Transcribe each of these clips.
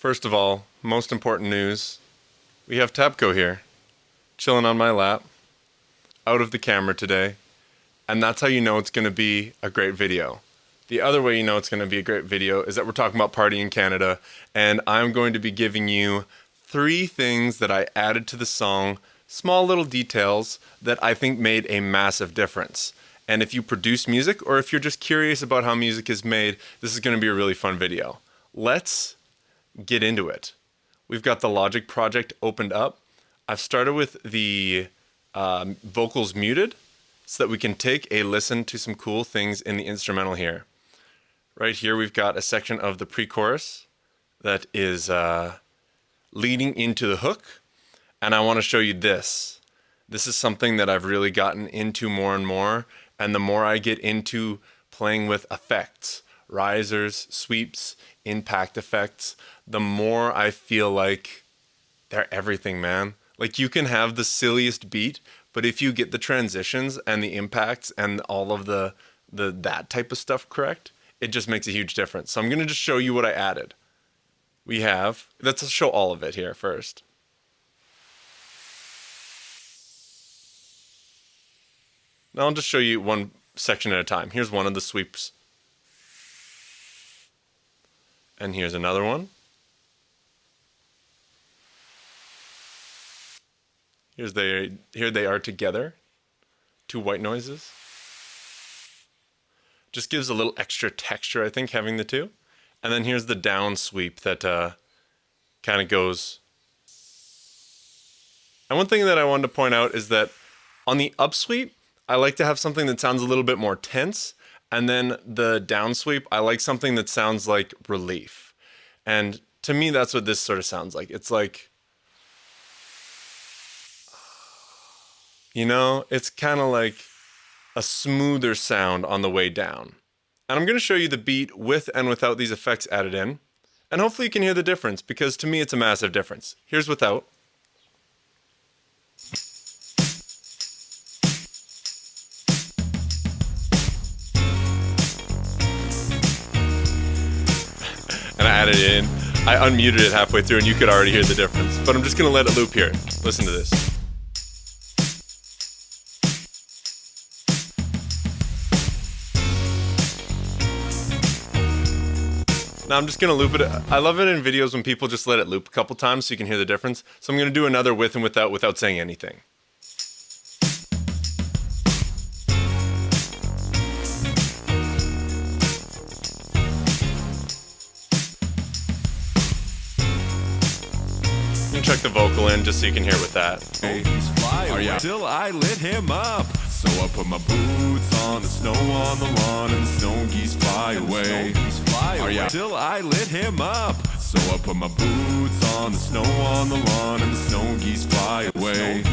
First of all, most important news, we have Tabco here, chilling on my lap, out of the camera today, and that's how you know it's going to be a great video. The other way you know it's going to be a great video is that we're talking about Party in Canada, and I'm going to be giving you 3 things that I added to the song, small little details that I think made a massive difference. And if you produce music, or if you're just curious about how music is made, this is going to be a really fun video. Let's get into it. We've got the Logic project opened up. I've started with the vocals muted so that we can take a listen to some cool things in the instrumental here. Right here we've got a section of the pre-chorus that is leading into the hook, and I want to show you this. This is something that I've really gotten into more and more, and the more I get into playing with effects, risers, sweeps, impact effects, the more I feel like they're everything, man. Like, you can have the silliest beat, but if you get the transitions and the impacts and all of the that type of stuff correct, it just makes a huge difference. So I'm going to just show you what I added. Let's show all of it here first. Now I'll just show you one section at a time. Here's one of the sweeps. And here's another one. Here they are together. 2 white noises. Just gives a little extra texture, I think, having the 2. And then here's the down sweep that kind of goes. And one thing that I wanted to point out is that on the up sweep, I like to have something that sounds a little bit more tense. And then the down sweep, I like something that sounds like relief. And to me, that's what this sort of sounds like. It's like, you know, it's kind of like a smoother sound on the way down. And I'm going to show you the beat with and without these effects added in. And hopefully you can hear the difference, because to me it's a massive difference. Here's without. And I added it in. I unmuted it halfway through and you could already hear the difference. But I'm just going to let it loop here. Listen to this. Now I'm just going to loop it. I love it in videos when people just let it loop a couple times so you can hear the difference. So I'm going to do another with and without saying anything. Check the vocal in just so you can hear with that. He's fly away till I lit him up. So I put my boots on, the snow on the lawn, and the snow geese fly away. Till I lit him up. So I put my boots on, the snow on the lawn, and the snow geese fly away.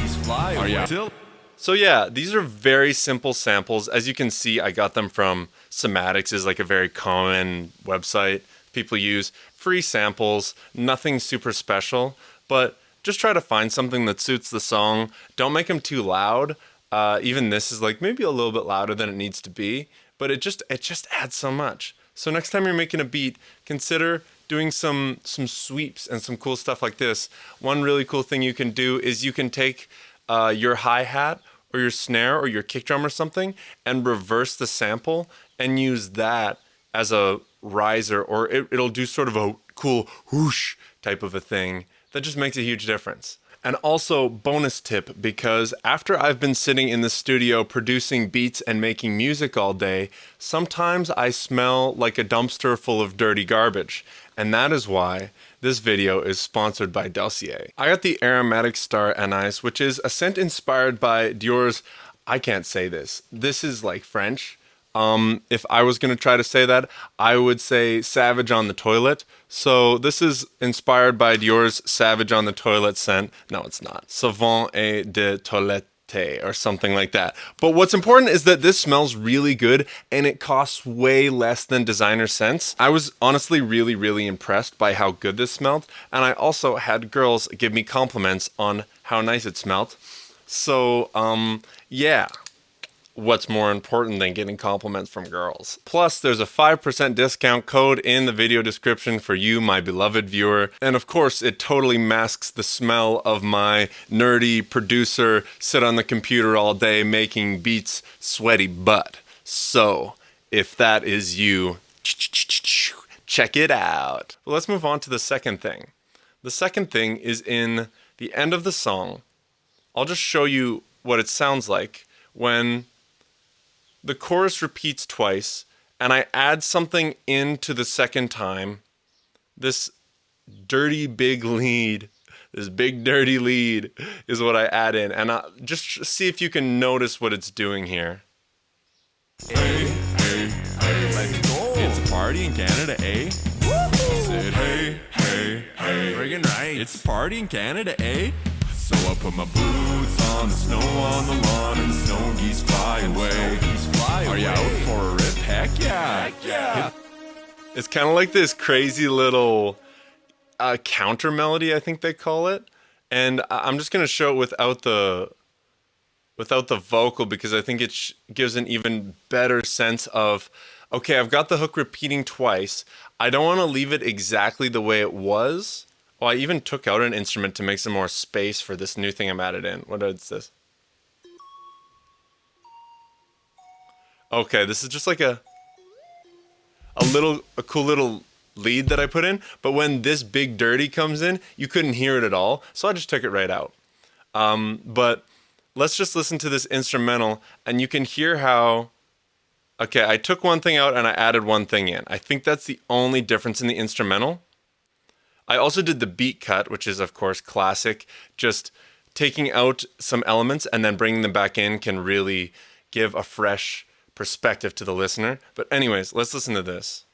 So yeah, these are very simple samples. As you can see, I got them from Somatics, is like a very common website people use. Free samples, nothing super special. But just try to find something that suits the song. Don't make them too loud. Even this is like maybe a little bit louder than it needs to be, but it just adds so much. So next time you're making a beat, consider doing some sweeps and some cool stuff like this. One really cool thing you can do is you can take your hi-hat or your snare or your kick drum or something and reverse the sample and use that as a riser, or it'll do sort of a cool whoosh type of a thing. That just makes a huge difference. And also, bonus tip, because after I've been sitting in the studio producing beats and making music all day, sometimes I smell like a dumpster full of dirty garbage. And that is why this video is sponsored by Dossier. I got the Aromatic Star Anise, which is a scent inspired by Dior's, I can't say this. This is like French. If I was going to try to say that, I would say Savage on the Toilet. So this is inspired by Dior's Savage on the Toilet scent. No, it's not. Savon et de toilette or something like that. But what's important is that this smells really good and it costs way less than designer scents. I was honestly really, really impressed by how good this smelled. And I also had girls give me compliments on how nice it smelled. So, yeah. what's more important than getting compliments from girls. Plus, there's a 5% discount code in the video description for you, my beloved viewer. And of course, it totally masks the smell of my nerdy producer, sit on the computer all day making beats, sweaty butt. So, if that is you, check it out. Well, let's move on to the second thing. The second thing is in the end of the song. I'll just show you what it sounds like when the chorus repeats twice and I add something into the second time. This dirty big lead, this big dirty lead is what I add in. And just see if you can notice what it's doing here. Hey, hey, hey, let's go. It's a party in Canada, eh? Said hey, hey, hey. Friggin' right. It's a party in Canada, eh? So I put my boots on, the snow on the lawn, and the snow geese fly away. Are you out for a rip? Heck yeah. Heck yeah. It's kind of like this crazy little counter melody, I think they call it. And I'm just going to show it without the vocal because I think it gives an even better sense of, okay, I've got the hook repeating twice. I don't want to leave it exactly the way it was. Well, I even took out an instrument to make some more space for this new thing I'm added in. What is this? Okay, this is just like a cool little lead that I put in. But when this big dirty comes in, you couldn't hear it at all. So I just took it right out. But let's just listen to this instrumental and you can hear how, okay, I took one thing out and I added one thing in. I think that's the only difference in the instrumental. I also did the beat cut, which is of course classic. Just taking out some elements and then bringing them back in can really give a fresh perspective to the listener. But anyways, let's listen to this.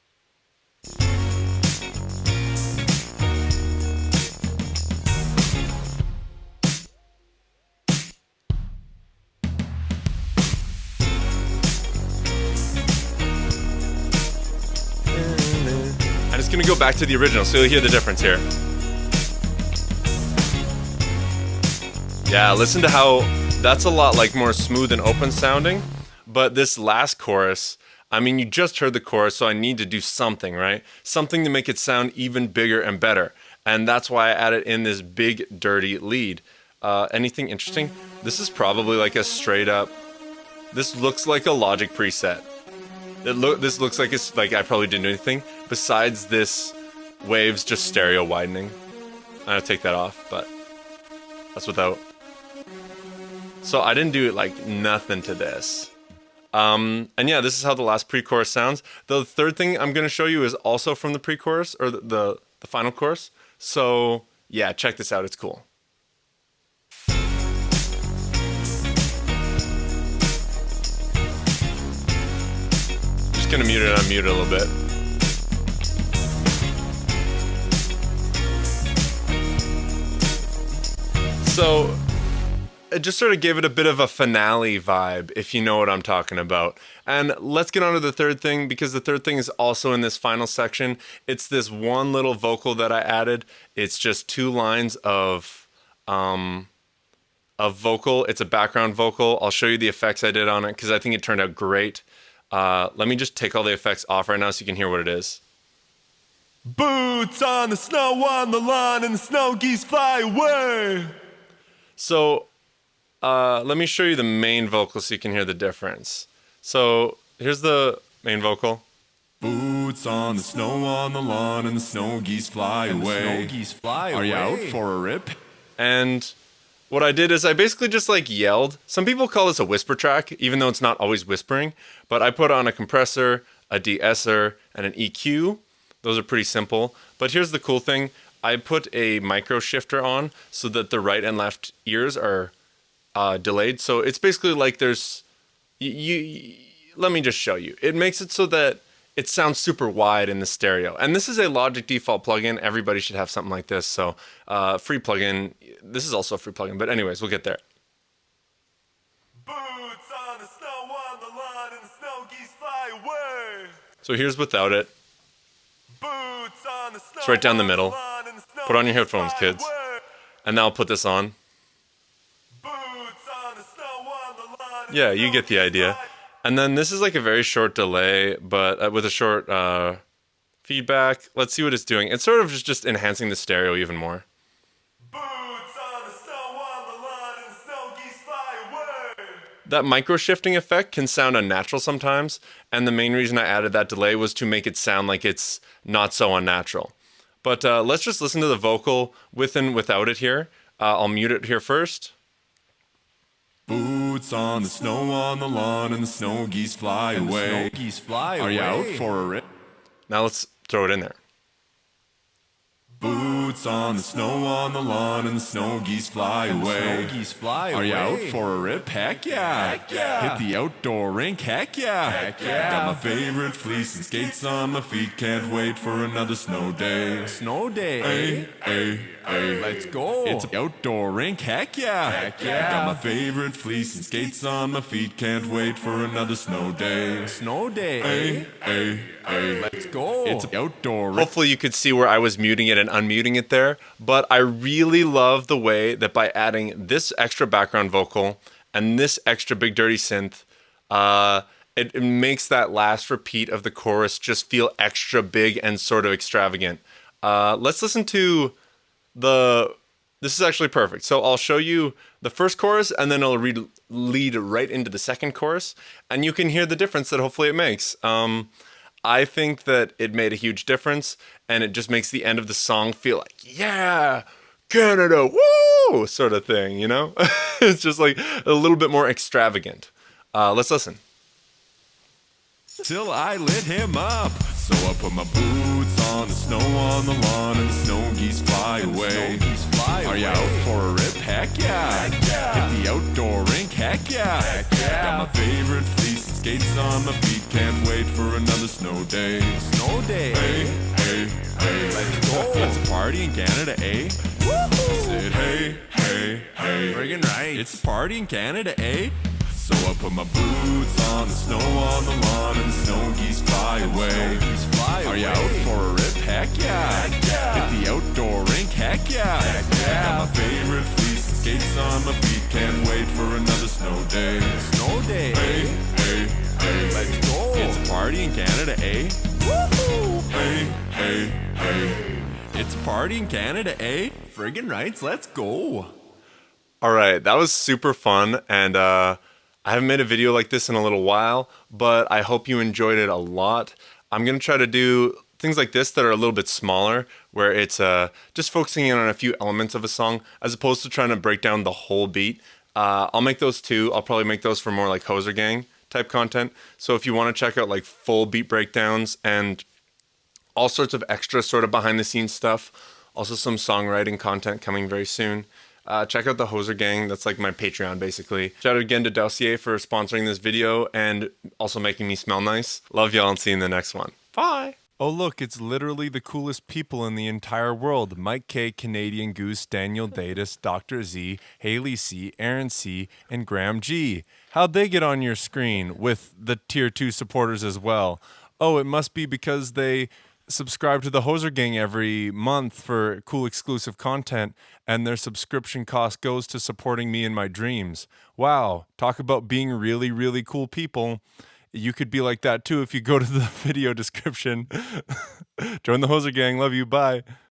I'm just gonna go back to the original so you'll hear the difference here. Yeah, listen to how that's a lot like more smooth and open sounding, but this last chorus, I mean, you just heard the chorus, so I need to do something, right? Something to make it sound even bigger and better. And that's why I added in this big dirty lead. Anything interesting? This is probably like a straight up, this looks like a Logic preset. This looks like it's like I probably didn't do anything besides this waves just stereo widening. I'll take that off, but that's without. So I didn't do like nothing to this. And yeah, this is how the last pre-chorus sounds. The third thing I'm going to show you is also from the pre-chorus or the final chorus. So yeah, check this out. It's cool. Gonna mute it and unmute it a little bit. So it just sort of gave it a bit of a finale vibe, if you know what I'm talking about. And let's get on to the third thing, because the third thing is also in this final section. It's this one little vocal that I added. It's just 2 lines of vocal. It's a background vocal. I'll show you the effects I did on it because I think it turned out great. Let me just take all the effects off right now so you can hear what it is. Boots on the snow on the lawn and the snow geese fly away. So let me show you the main vocal so you can hear the difference. So here's the main vocal. Boots on the lawn and the snow geese fly away. Are you out for a rip? And what I did is I basically just like yelled. Some people call this a whisper track, even though it's not always whispering. But I put on a compressor, a de-esser, and an EQ. Those are pretty simple. But here's the cool thing. I put a micro shifter on so that the right and left ears are delayed. So it's basically like there's... let me just show you. It makes it so that it sounds super wide in the stereo. And this is a Logic default plugin. Everybody should have something like this. So free plugin. This is also a free plugin. But anyways, we'll get there. Boots on the snow on the lawn and the snow geese fly away. So here's without it. Boots on the snow It's right down the middle. Put on your headphones, fly kids. away. And now I'll put this on. Boots on the snow on the lawn Yeah, you get the idea. And then this is like a very short delay, but with a short feedback. Let's see what it's doing. It's sort of just enhancing the stereo even more. Boots on the snow on the lawn and the snow geese fly away. That micro shifting effect can sound unnatural sometimes, and the main reason I added that delay was to make it sound like it's not so unnatural. But let's just listen to the vocal with and without it here. I'll mute it here first. Boots on the snow on the lawn and the snow geese fly away. Are you out for a rip? Now let's throw it in there. Boots on the snow on the lawn and the snow geese fly away. Are you out for a rip? Heck yeah. Hit the outdoor rink? Heck yeah. Got my favorite fleece and skates on my feet. Can't wait for another snow day. Hey, let's go. It's an outdoor rink? Heck yeah. Got my favorite fleece and skates on my feet. Can't wait for another snow day. Hey, let's go. It's an outdoor rink. Hopefully you could see where I was muting it and unmuting it there, but I really love the way that by adding this extra background vocal and this extra big dirty synth, it makes that last repeat of the chorus just feel extra big and sort of extravagant. Let's listen to this is actually perfect. So I'll show you the first chorus and then I'll lead right into the second chorus, and you can hear the difference that hopefully it makes. I think that it made a huge difference, and it just makes the end of the song feel like, yeah, Canada, woo, sort of thing, you know? It's just like a little bit more extravagant. Let's listen. Till I lit him up. So I put my boots on the snow on the lawn and the snow geese fly away. Are you out for a rip? Heck yeah. Hit the outdoor rink? Heck yeah. Got my favorite fleece and skates on my feet. Can't wait for another snow day. Hey, let's go. It's a party in Canada, eh? I said hey. Friggin' right. It's a party in Canada, eh? So I put my boots on the snow on the lawn and the snow geese fly away. Are you out for a rip? Heck yeah. Hit the outdoor rink? Heck yeah. Got my favorite fleece and skates on my feet. Can't wait for another snow day. Hey, let's go. It's a party in Canada, eh? Hey. It's a party in Canada, eh? Friggin' rights, let's go. All right, that was super fun, and I haven't made a video like this in a little while, but I hope you enjoyed it a lot. I'm going to try to do things like this that are a little bit smaller, where it's just focusing in on a few elements of a song, as opposed to trying to break down the whole beat. I'll make those too. I'll probably make those for more like Hoser Gang type content. So if you want to check out like full beat breakdowns and all sorts of extra sort of behind the scenes stuff, also some songwriting content coming very soon, check out the Hoser Gang. That's like my Patreon, basically. Shout out again to Dossier for sponsoring this video and also making me smell nice. Love y'all and see you in the next one. Bye! Oh look, it's literally the coolest people in the entire world. Mike K, Canadian Goose, Daniel Datus, Dr. Z, Haley C, Aaron C, and Graham G. How'd they get on your screen with the Tier 2 supporters as well? Oh, it must be because they subscribe to the Hoser Gang every month for cool exclusive content, and their subscription cost goes to supporting me in my dreams. Wow, talk about being really, really cool people. You could be like that too if you go to the video description. Join the Hoser Gang. Love you. Bye.